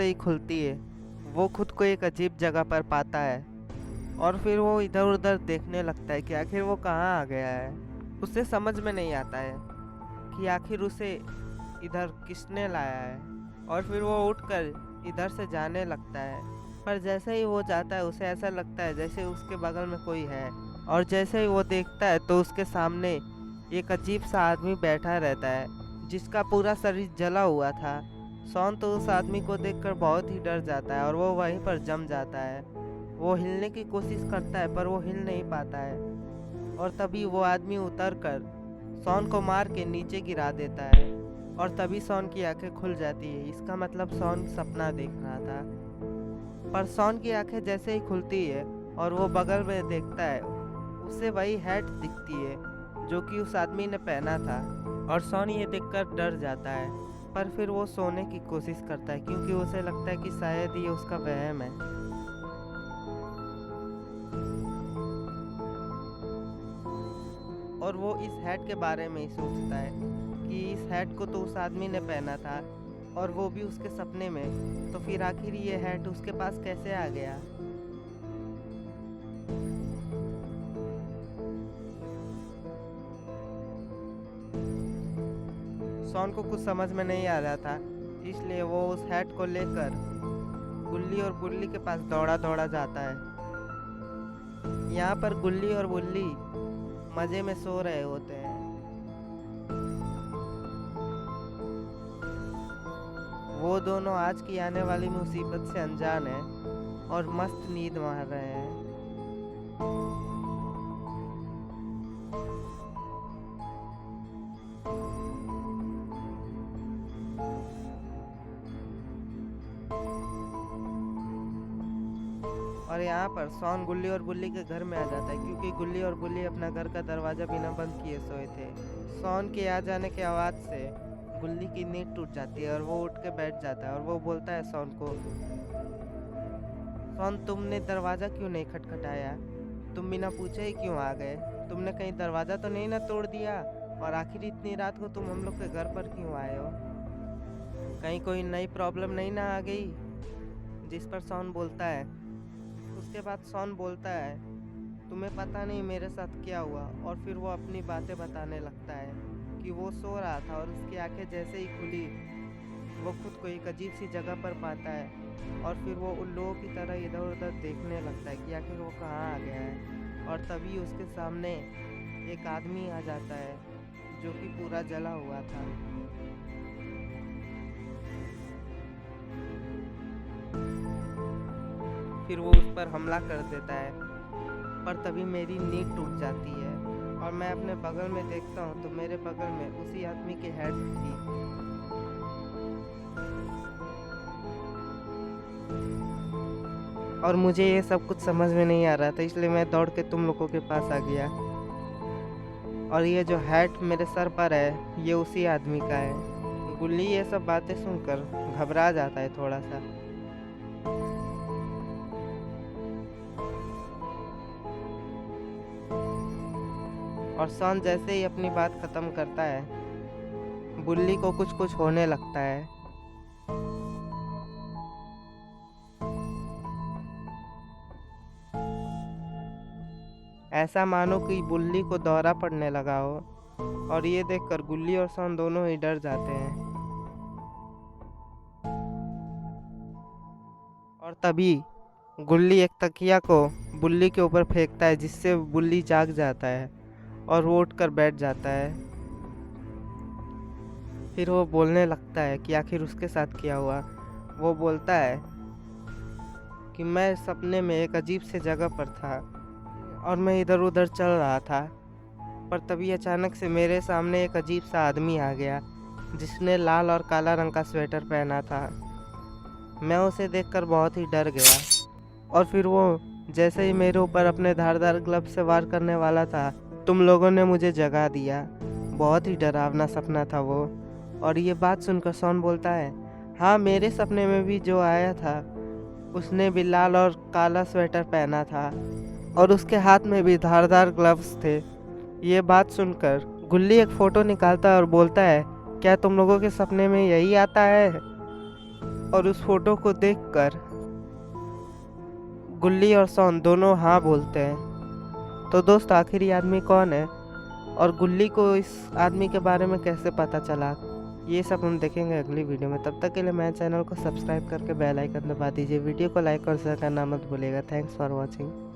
जैसे ही खुलती है वो खुद को एक अजीब जगह पर पाता है और फिर वो इधर उधर देखने लगता है कि आखिर वो कहाँ आ गया है। उसे समझ में नहीं आता है कि आखिर उसे इधर किसने लाया है। और फिर वो उठकर इधर से जाने लगता है, पर जैसे ही वो जाता है उसे ऐसा लगता है जैसे उसके बगल में कोई है। और जैसे ही वो देखता है तो उसके सामने एक अजीब सा आदमी बैठा रहता है जिसका पूरा शरीर जला हुआ था। शॉन तो उस आदमी को देखकर बहुत ही डर जाता है और वो वहीं पर जम जाता है। वो हिलने की कोशिश करता है पर वो हिल नहीं पाता है। और तभी वो आदमी उतर कर शॉन को मार के नीचे गिरा देता है और तभी शॉन की आंखें खुल जाती है। इसका मतलब शॉन सपना देख रहा था। पर शॉन की आंखें जैसे ही खुलती है और वो बगल में देखता है, उसे वही हैट दिखती है जो कि उस आदमी ने पहना था। और शॉन ये देखकर डर जाता है, पर फिर वो सोने की कोशिश करता है क्योंकि उसे लगता है कि शायद ये उसका वहम है। और वो इस हैट के बारे में ही सोचता है कि इस हैट को तो उस आदमी ने पहना था और वो भी उसके सपने में, तो फिर आखिर ये हैट उसके पास कैसे आ गया। शॉन को कुछ समझ में नहीं आ रहा था, इसलिए वो उस हैट को लेकर गुल्ली और बुल्ली के पास दौड़ा दौड़ा जाता है। यहाँ पर गुल्ली और बुल्ली मजे में सो रहे होते हैं। वो दोनों आज की आने वाली मुसीबत से अनजान हैं और मस्त नींद मार रहे हैं। और यहाँ पर शॉन गुल्ली और बुल्ली के घर में आ जाता है क्योंकि गुल्ली और बुल्ली अपना घर का दरवाजा बिना बंद किए सोए थे। शॉन के आ जाने की आवाज़ से गुल्ली की नींद टूट जाती है और वो उठ के बैठ जाता है और वो बोलता है शॉन को, शॉन तुमने दरवाज़ा क्यों नहीं खटखटाया? तुम बिना पूछे ही क्यों आ गए? तुमने कहीं दरवाज़ा तो नहीं ना तोड़ दिया? और आखिर इतनी रात को तुम हम लोग के घर पर क्यों आए हो? कहीं कोई नई प्रॉब्लम नहीं ना आ गई? जिस पर शॉन बोलता है, उसके बाद शॉन बोलता है, तुम्हें पता नहीं मेरे साथ क्या हुआ। और फिर वो अपनी बातें बताने लगता है कि वो सो रहा था और उसकी आंखें जैसे ही खुली वो खुद को एक अजीब सी जगह पर पाता है और फिर वो उन लोगों की तरह इधर उधर देखने लगता है कि आखिर वो कहाँ आ गया है। और तभी उसके सामने एक आदमी आ जाता है जो कि पूरा जला हुआ था। फिर वो उस पर हमला कर देता है, पर तभी मेरी नींद टूट जाती है और मैं अपने बगल में देखता हूँ तो मेरे बगल में उसी आदमी की हेड थी। और मुझे ये सब कुछ समझ में नहीं आ रहा था, इसलिए मैं दौड़ के तुम लोगों के पास आ गया। और ये जो हैट मेरे सर पर है ये उसी आदमी का है। गुल्ली ये सब बातें सुनकर घबरा जाता है थोड़ा सा। और शॉन जैसे ही अपनी बात खत्म करता है बुल्ली को कुछ कुछ होने लगता है। ऐसा मानो कि बुल्ली को दौरा पड़ने लगा हो। और ये देखकर गुल्ली और शॉन दोनों ही डर जाते हैं। और तभी गुल्ली एक तकिया को बुल्ली के ऊपर फेंकता है जिससे बुल्ली जाग जाता है और वो उठकर बैठ जाता है। फिर वो बोलने लगता है कि आखिर उसके साथ क्या हुआ। वो बोलता है कि मैं सपने में एक अजीब से जगह पर था और मैं इधर उधर चल रहा था, पर तभी अचानक से मेरे सामने एक अजीब सा आदमी आ गया जिसने लाल और काला रंग का स्वेटर पहना था। मैं उसे देखकर बहुत ही डर गया और फिर वो जैसे ही मेरे ऊपर अपने धारदार ग्लव से वार करने वाला था तुम लोगों ने मुझे जगा दिया। बहुत ही डरावना सपना था वो। और ये बात सुनकर शॉन बोलता है, हाँ मेरे सपने में भी जो आया था उसने भी लाल और काला स्वेटर पहना था और उसके हाथ में भी धारदार ग्लव्स थे। ये बात सुनकर गुल्ली एक फ़ोटो निकालता है और बोलता है, क्या तुम लोगों के सपने में यही आता है? और उस फोटो को देखकर गुल्ली और सोन दोनों हाँ बोलते हैं। तो दोस्त आखिर ये आदमी कौन है और गुल्ली को इस आदमी के बारे में कैसे पता चला, ये सब हम देखेंगे अगली वीडियो में। तब तक के लिए मेरे चैनल को सब्सक्राइब करके बेल आइकन दबा दीजिए। वीडियो को लाइक और शेयर करना मत भूलिएगा। Thanks for watching.